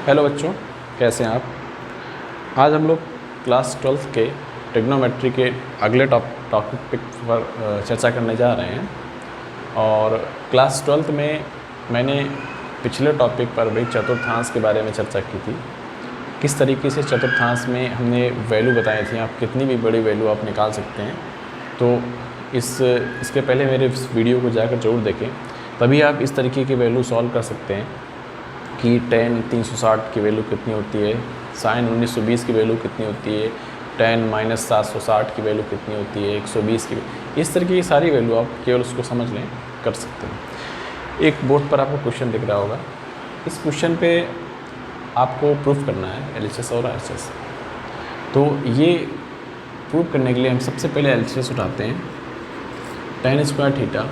Hello बच्चों, कैसे हैं आप। आज हम लोग क्लास 12th के ट्रिग्नोमेट्री के अगले टॉपिक पर चर्चा करने जा रहे हैं। और क्लास 12th में मैंने पिछले टॉपिक पर भी चतुर्थांश के बारे में चर्चा की थी। किस तरीके से चतुर्थांश में हमने वैल्यू बताई थी, आप कितनी भी बड़ी वैल्यू आप निकाल सकते हैं। तो इसके पहले मेरे इस वीडियो को जाकर ज़रूर देखें, तभी आप इस तरीके की वैल्यू सॉल्व कर सकते हैं कि tan 360 की वैल्यू कितनी होती है, sin 1920 की वैल्यू कितनी होती है, tan -760 की वैल्यू कितनी होती है, 120 की। इस तरीके की सारी वैल्यू आप केवल उसको समझ लें, कर सकते हैं। एक बोर्ड पर आपको क्वेश्चन दिख रहा होगा। इस क्वेश्चन पे आपको प्रूफ करना है LHS और RHS। तो ये प्रूफ करने के लिए हम सबसे पहले LHS उठाते हैं। tan square theta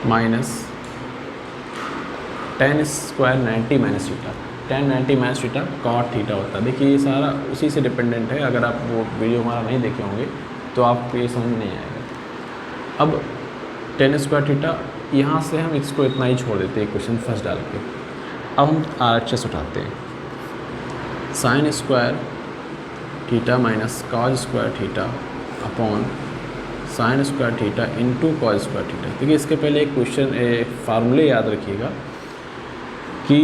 minus tan square 90 minus theta, tan 90 minus theta cot theta होता है। देखिए ये सारा उसी से डिपेंडेंट है। अगर आप वो वीडियो हमारा नहीं देखे होंगे तो आपको ये समझ नहीं आएगा। अब tan स्क्वायर थीटा, यहाँ से हम इसको इतना ही छोड़ देते हैं क्वेश्चन फर्स्ट डाल के। अब हम RHS उठाते हैं। sin square theta minus cos square theta upon sin square theta into cos square theta. देखिए इसके पहले एक क्वेश्चन फार्मूले याद रखिएगा कि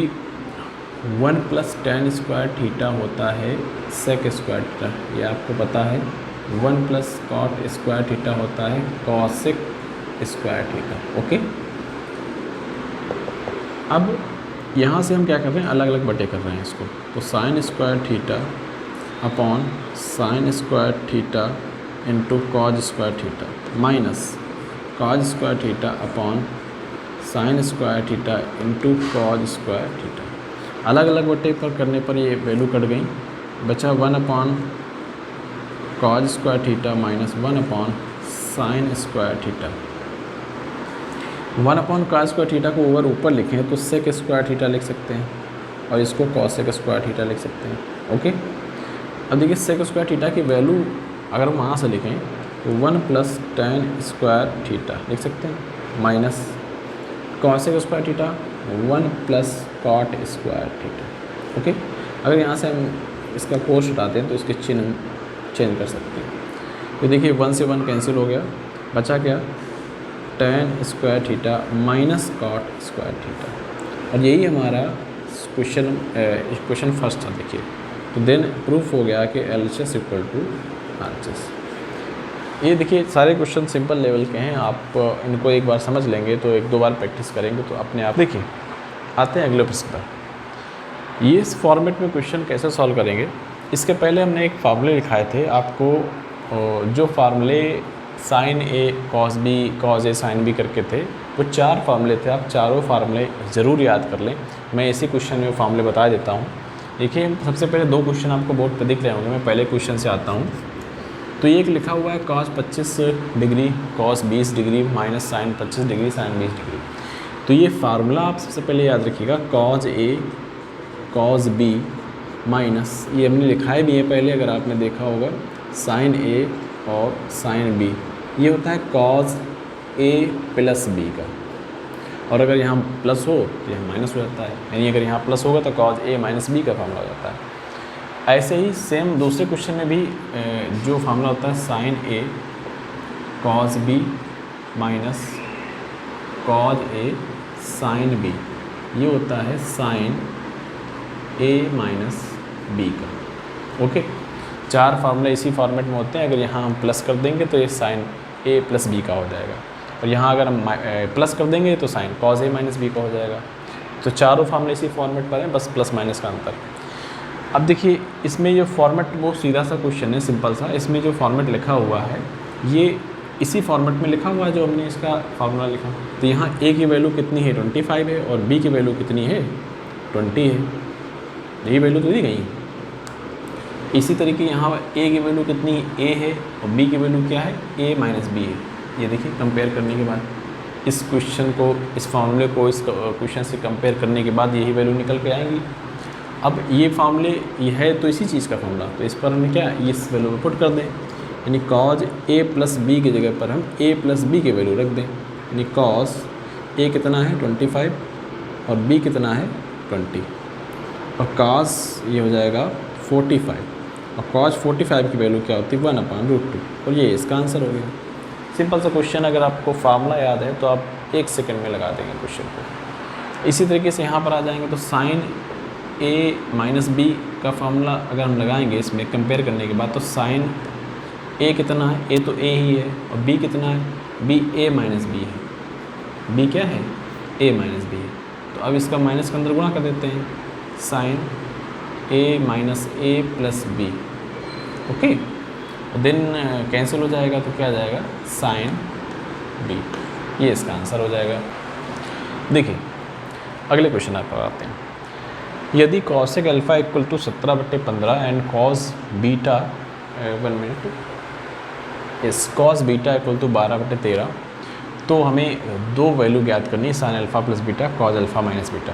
1 प्लस tan स्क्वायर थीटा होता है सेक स्क्वायर थीटा, ये आपको पता है। 1 प्लस cot स्क्वायर थीटा होता है कॉसेक स्क्वायर थीटा। ओके, अब यहाँ से हम क्या कर रहे हैं, अलग अलग बटे कर रहे हैं इसको। तो sin square theta upon sin square theta into cos square theta minus cos square theta upon sin square theta into cos square theta. अलग अलग बटे पर करने पर ये वैल्यू कट गई, बचा 1 upon cos square theta minus 1 upon sin square theta. 1 upon cos square theta को अगर ऊपर लिखें तो सेक स्क्वायर थीटा लिख सकते हैं और इसको cosec स्क्वायर थीटा लिख सकते हैं। ओके, अब देखिए सेक स्क्वायर थीटा की वैल्यू अगर हम वहाँ से लिखें तो 1 प्लस tan स्क्वायर थीटा लिख सकते हैं minus cosec square theta 1 plus cot square theta. Okay, अगर यहाँ से हम इसका कोस हटाते हैं तो इसके चिन्ह चेंज कर सकते हैं। तो देखिए 1 से 1 कैंसिल हो गया, बचा क्या, tan square theta minus cot square theta. और यही हमारा क्वेश्चन फर्स्ट था। देखिए तो देन प्रूफ हो गया कि LHS इक्वल टू RHS। ये देखिए सारे क्वेश्चन सिंपल लेवल के हैं, आप इनको एक बार समझ लेंगे तो एक दो बार प्रैक्टिस करेंगे तो अपने आप। देखिए आते हैं अगले प्रश्न पर। ये इस फॉर्मेट में क्वेश्चन कैसे सॉल्व करेंगे, इसके पहले हमने एक फार्मूले लिखाए थे आपको। जो फार्मूले sin A cos B cos A sin B करके थे, वो 4 फार्मूले थे। आप चारों फार्मूले ज़रूर याद कर लें। मैं इसी क्वेश्चन में फार्मूले बता देता हूँ। देखिए सबसे पहले 2 क्वेश्चन आपको बोर्ड पर दिख रहे होंगे। मैं पहले क्वेश्चन से आता हूँ। तो ये एक लिखा हुआ है cos 25 degree cos 20 degree minus sin 25 degree sin 20 degree. तो ये फार्मूला आप सबसे पहले याद रखिएगा, cos A cos B minus, ये हमने लिखाया भी है पहले अगर आपने देखा होगा, sin A और sin B। ये होता है cos A प्लस B का, और अगर यहाँ प्लस हो तो यहाँ माइनस हो जाता है, यानी अगर यहाँ प्लस होगा तो cos A माइनस B का फार्मूला हो जाता है। ऐसे ही सेम दूसरे क्वेश्चन में भी जो फार्मूला होता है sin A cos B minus cos A sin B, ये होता है sin A माइनस B का। ओके, 4 फार्मूले इसी फॉर्मेट में होते हैं। अगर यहाँ हम प्लस कर देंगे तो ये sin A प्लस B का हो जाएगा, और यहाँ अगर हम प्लस कर देंगे तो sin cos A minus B का हो जाएगा। तो चारों फार्मूले इसी फॉर्मेट पर हैं, बस प्लस माइनस का अंतर। अब देखिए इसमें ये फॉर्मेट वो सीधा सा क्वेश्चन है, सिंपल सा। इसमें जो फॉर्मेट लिखा हुआ है ये इसी फॉर्मेट में लिखा हुआ है जो हमने इसका फार्मूला लिखा। तो यहाँ A की वैल्यू कितनी है, 25 है, और B की वैल्यू कितनी है, 20 है। यही वैल्यू तो दी गई है। इसी तरीके यहाँ A की वैल्यू कितनी A है और B की वैल्यू क्या है, A माइनस B है। ये देखिए कंपेयर करने के बाद इस क्वेश्चन को, इस फार्मूले को इस क्वेश्चन से कंपेयर करने के बाद यही वैल्यू निकल के आएंगी। अब ये फार्मूले ये है तो इसी चीज़ का फार्मूला, तो इस पर हमें क्या इस वैल्यू में पुट कर दें, यानी cos A प्लस B की जगह पर हम A प्लस B की वैल्यू रख दें। यानी cos A कितना है 25 और B कितना है 20 और cos ये हो जाएगा 45 और cos 45 की वैल्यू क्या होती है 1/√2 और ये इसका आंसर हो गया। सिंपल सा क्वेश्चन, अगर आपको फार्मूला याद है तो आप 1 सेकंड में लगा देंगे क्वेश्चन को। इसी तरीके से यहाँ पर आ जाएंगे तो साइन a - b का फार्मूला अगर हम लगाएंगे इसमें कंपेयर करने के बाद, तो साइन a कितना है, a तो a ही है और b कितना है, b a - b है, b क्या है a - b है। तो अब इसका माइनस के अंदर गुणा कर देते हैं, sine a - a plus b, okay, then cancel हो जाएगा तो क्या आ जाएगा साइन b, ये इसका आंसर हो जाएगा। देखिए अगले क्वेश्चन आप आते हैं। यदि cosec alpha equal to 17/15 and cos beta 1 minute इस कॉस बीटा इक्वल टू 12/13, तो हमें दो वैल्यू ज्ञात करनी है, sine alpha plus beta, cos alpha minus beta.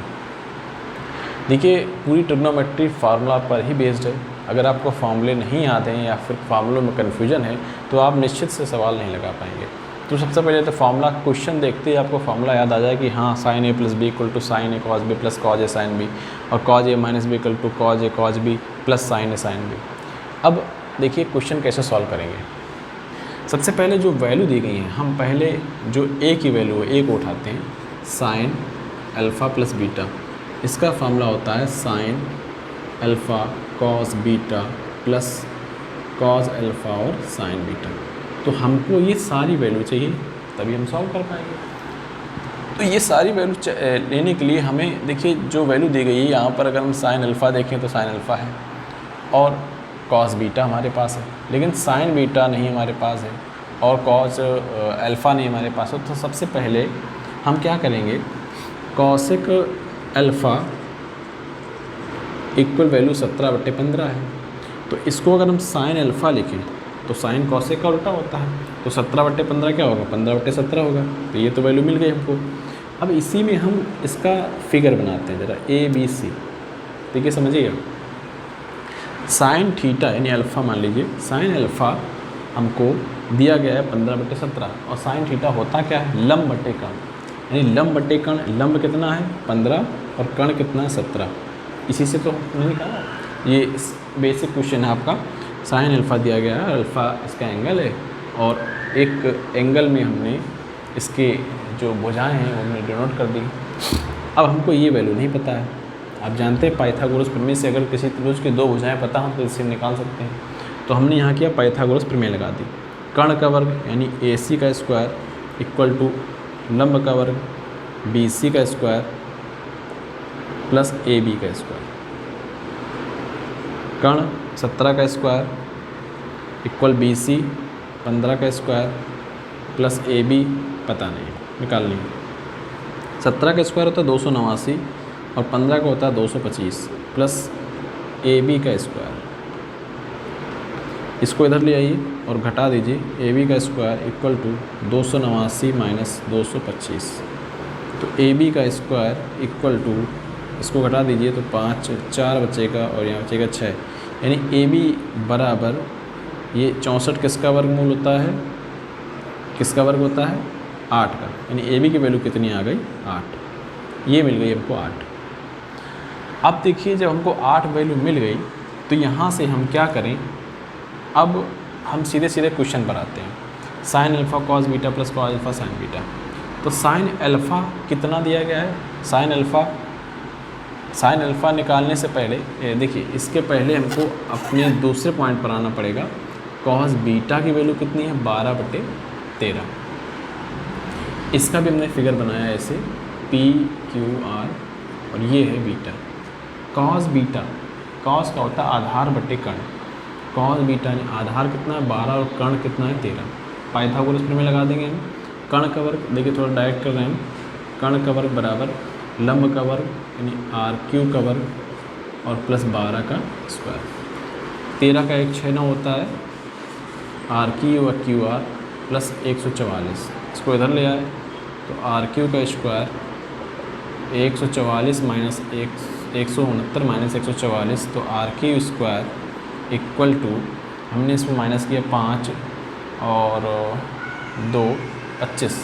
देखिए पूरी ट्रिग्नोमेट्री फार्मूला पर ही बेस्ड है। अगर आपको फार्मूले नहीं आते हैं या फिर फार्मूलों में कन्फ्यूजन है तो आप निश्चित से सवाल नहीं लगा पाएंगे। तो सबसे पहले तो फार्मूला क्वेश्चन देखते ही आपको फार्मूला याद आ जाए कि हाँ sine a plus B equal to sine A cos B plus cos A sine B और cos A minus B equal to cos A cos B plus sine A sine B. अब देखिए question कैसे solve करेंगे। सबसे पहले जो value दी गई है, हम पहले जो a की वैल्यू है a को उठाते हैं, साइन अल्फ़ा प्लस बीटा, इसका फार्मूला होता है sine alpha cos beta plus cos alpha और साइन बीटा। तो हमको ये सारी वैल्यू चाहिए तभी हम सॉल्व कर पाएंगे। तो ये सारी वैल्यू लेने के लिए हमें देखिए जो वैल्यू दी गई है यहाँ पर, अगर हम साइन अल्फ़ा देखें तो साइन अल्फ़ा है और कॉस बीटा हमारे पास है, लेकिन साइन बीटा नहीं हमारे पास है और कॉस अल्फ़ा नहीं हमारे पास है। तो सबसे पहले हम क्या करेंगे, कॉसेक अल्फ़ा इक्वल वैल्यू 17/15 है, तो इसको अगर हम साइन अल्फ़ा लिखें तो साइन कॉसेक का उल्टा होता है, तो 17/15 क्या होगा 15/17 होगा। तो ये तो वैल्यू मिल गई हमको। अब इसी में हम इसका फिगर बनाते हैं ज़रा ABC, ठीक है, समझिएगा। साइन थीटा यानी अल्फ़ा मान लीजिए, साइन अल्फ़ा हमको दिया गया है 15/17 और साइन थीटा होता क्या है लंब बटे कर्ण, यानी लंब बटे कर्ण, लंब कितना है 15 और कर्ण कितना है 17। इसी से तो नहीं कहा, ये बेसिक क्वेश्चन है आपका। साइन अल्फ़ा दिया गया है, अल्फ़ा इसका एंगल है और एक एंगल में हमने इसके जो भुजाएं हैं वो हमने डिनोट कर दी। अब हमको ये वैल्यू नहीं पता है। आप जानते हैं पाइथागोरस प्रमेय से अगर किसी त्रिभुज की दो भुजाएं पता हो तो इससे निकाल सकते हैं। तो हमने यहाँ किया पाइथागोरस प्रमेय लगा दी। कर्ण का वर्ग यानी AC का स्क्वायर इक्वल टू लंब का वर्ग BC का स्क्वायर प्लस AB का स्क्वायर। कर्ण 17 का स्क्वायर इक्वल BC 15 का स्क्वायर प्लस AB पता नहीं, निकालनी है। 17 का स्क्वायर होता है 289 और 15 का होता है 225 प्लस AB का स्क्वायर। इसको इधर ले आइए और घटा दीजिए, AB का स्क्वायर इक्वल टू 289 माइनस 225। तो AB का स्क्वायर इक्वल टू, इसको घटा दीजिए तो 5 4 बचेगा और यहाँ बचेगा 6, यानी AB बराबर ये 64 किसका वर्गमूल होता है, किसका वर्ग होता है 8 का, यानी AB की वैल्यू कितनी आ गई 8। ये मिल गई हमको 8। अब देखिए जब हमको 8 वैल्यू मिल गई तो यहाँ से हम क्या करें, अब हम सीधे सीधे क्वेश्चन पर आते हैं। Sine alpha cos beta plus cos alpha sine beta. तो साइन अल्फ़ा कितना दिया गया है, साइन अल्फ़ा निकालने से पहले देखिए इसके पहले हमको अपने दूसरे पॉइंट पर आना पड़ेगा। कॉस बीटा की वैल्यू कितनी है 12/13। इसका भी हमने फिगर बनाया है ऐसे PQR और ये है बीटा। कॉस बीटा, कॉस का होता है आधार बटे कर्ण, कॉस बीटा ने आधार कितना है 12 और कर्ण कितना है 13। पाइथागोरस प्रमेय लगा देंगे हम। कर्ण का वर्ग देखिए थोड़ा डायरेक्ट कर रहे हैं हम, कर्ण का वर्ग बराबर लंब का वर्ग यानी RQ का वर्ग और प्लस 12 का स्क्वायर। 13 का 1 6 होता है RQ और QR प्लस 144। इसको इधर ले आए तो RQ का स्क्वायर 144 माइनस 169 माइनस 144, तो RQ स्क्वायर इक्वल टू, हमने इसमें माइनस किया 5 और 2 25,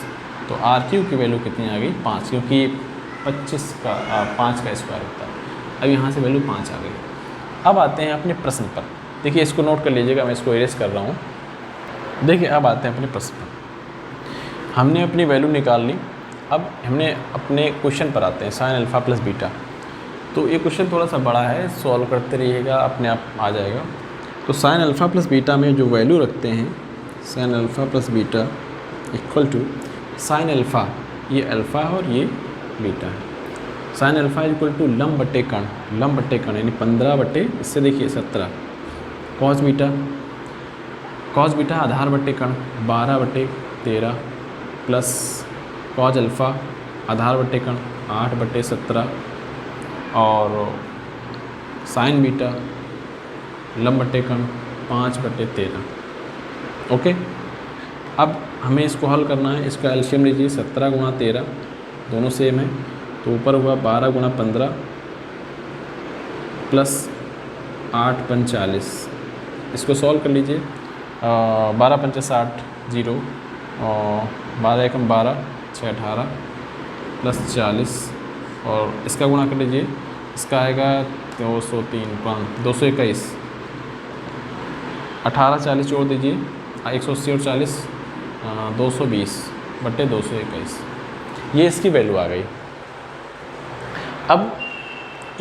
तो RQ की वैल्यू कितनी आ गई 5, क्योंकि 25 का 5 का स्क्वायर होता है। अब यहाँ से वैल्यू 5 आ गई। अब आते हैं अपने प्रश्न पर। देखिए इसको नोट कर लीजिएगा, मैं इसको इरेज कर रहा हूँ। देखिए अब आते हैं अपने प्रश्न पर। हमने अपनी वैल्यू निकाल ली। अब हमने अपने क्वेश्चन पर आते हैं, साइन अल्फ़ा प्लस बीटा। तो ये क्वेश्चन थोड़ा सा बड़ा है, सॉल्व करते रहिएगा, अपने आप आ जाएगा। तो साइन अल्फ़ा प्लस बीटा में जो वैल्यू रखते हैं, sine alpha plus beta equal to sine alpha, ये अल्फ़ा है और ये बीटा है। साइन अल्फ़ा इक्वल टू लंब बटे कण, लंब बटे कण यानी 15 बटे इससे देखिए 17। कॉस बीटा, कॉस बीटा आधार बटे कण 12 बटे 13 प्लस कॉस अल्फ़ा आधार बटे कण 8 बटे 17 और साइन बीटा लंब बटे कण 5 बटे 13। ओके, अब हमें इसको हल करना है। इसका एलसीएम लीजिए, 17 गुणा 13 दोनों सेम है, तो ऊपर हुआ 12 गुणा 15 प्लस 8 पंच 40। इसको सॉल्व कर लीजिए। 12 पंच 60 0 और 12 एकम 12 6 18 प्लस 40 और इसका गुणा कर लीजिए। इसका आएगा 203 5 221। 18 40 जोड़ दीजिए, 180 और 40 220 बटे 221। ये इसकी वैल्यू आ गई। अब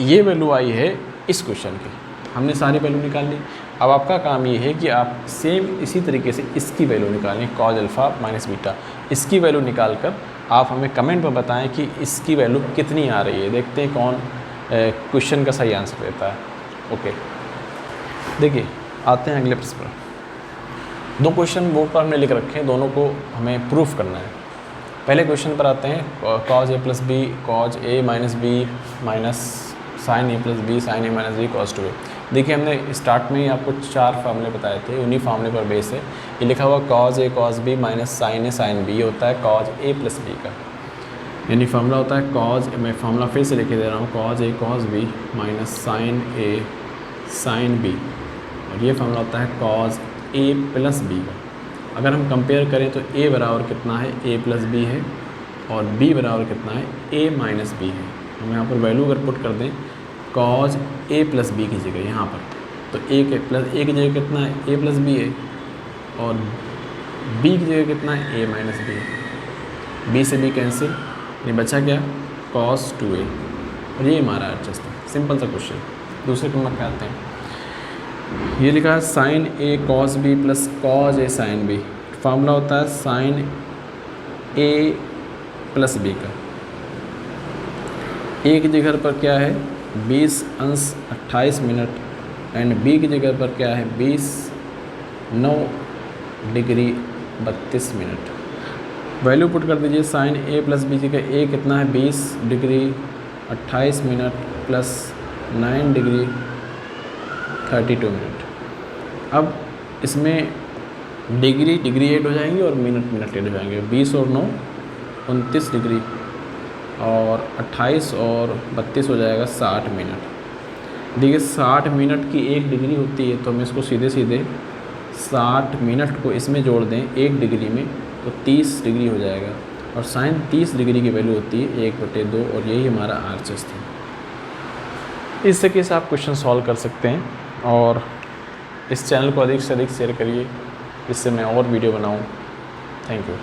ये वैल्यू आई है इस क्वेश्चन की, हमने सारी वैल्यू निकाल ली। अब आपका काम ये है कि आप सेम इसी तरीके से इसकी वैल्यू निकालें, कॉज अल्फ़ा माइनस बीटा। इसकी वैल्यू निकाल कर आप हमें कमेंट में बताएं कि इसकी वैल्यू कितनी आ रही है। देखते हैं कौन क्वेश्चन का सही आंसर देता है। ओके, देखिए आते हैं अगले प्रश्न पर। 2 क्वेश्चन बोर्ड पर हमने लिख रखे हैं, दोनों को हमें प्रूफ करना है। पहले क्वेश्चन पर आते हैं, cause A plus be cause A minus B minus sign A plus B sign A minus be cause 2a। देखिए हमने स्टार्ट में ही आपको 4 फार्मूले बताए थे, उन्हीं फार्मूले पर बेस है। ये लिखा हुआ cause A cos B minus sign A sine B होता है कॉज ए प्लस बी का, यानी फार्मूला होता है कॉज, मैं फार्मूला फिर से लिखे दे रहा हूँ, cause A cos B minus sign A sine B, और ये फार्मूला होता है कॉज ए प्लस बी का। अगर हम कंपेयर करें तो a बराबर कितना है, a प्लस बी है, और b बराबर कितना है, a माइनस बी है। हम यहाँ पर वैल्यू अगर पुट कर दें कॉज a प्लस बी की जगह यहाँ पर, तो a के प्लस a की जगह कितना है, a प्लस बी है, और b की जगह कितना है, a माइनस बी है। b से b कैंसिल, ये बचा क्या, कॉस 2a, और ये हमारा एडजस्ट है। सिंपल सा क्वेश्चन। दूसरे नंबर पे आते हैं। ये लिखा है sign A cos B plus cos A sine B. Formula होता है साइन ए प्लस बी का। ए की जगह पर क्या है 20 अंश 28 मिनट एंड बी की जगह पर क्या है 20 9 डिग्री 32 मिनट। वैल्यू पुट कर दीजिए, साइन ए प्लस बी की जगह ए कितना है 20 degree 28 minute plus 9 degree 32 minute. अब इसमें डिग्री डिग्री ऐड हो जाएंगे और मिनट मिनट ऐड हो जाएंगे। 20 और 9 29 डिग्री और 28 और 32 हो जाएगा 60 मिनट। देखिए 60 मिनट की 1 डिग्री होती है, तो हम इसको सीधे सीधे 60 मिनट को इसमें जोड़ दें 1 डिग्री में तो 30 डिग्री हो जाएगा, और साइन 30 डिग्री की वैल्यू होती है 1/2, और यही हमारा आरएचएस था। इस तरीके से आप क्वेश्चन सॉल्व कर सकते हैं, और इस चैनल को अधिक से अधिक शेयर करिए जिससे मैं और वीडियो बनाऊं। Thank you.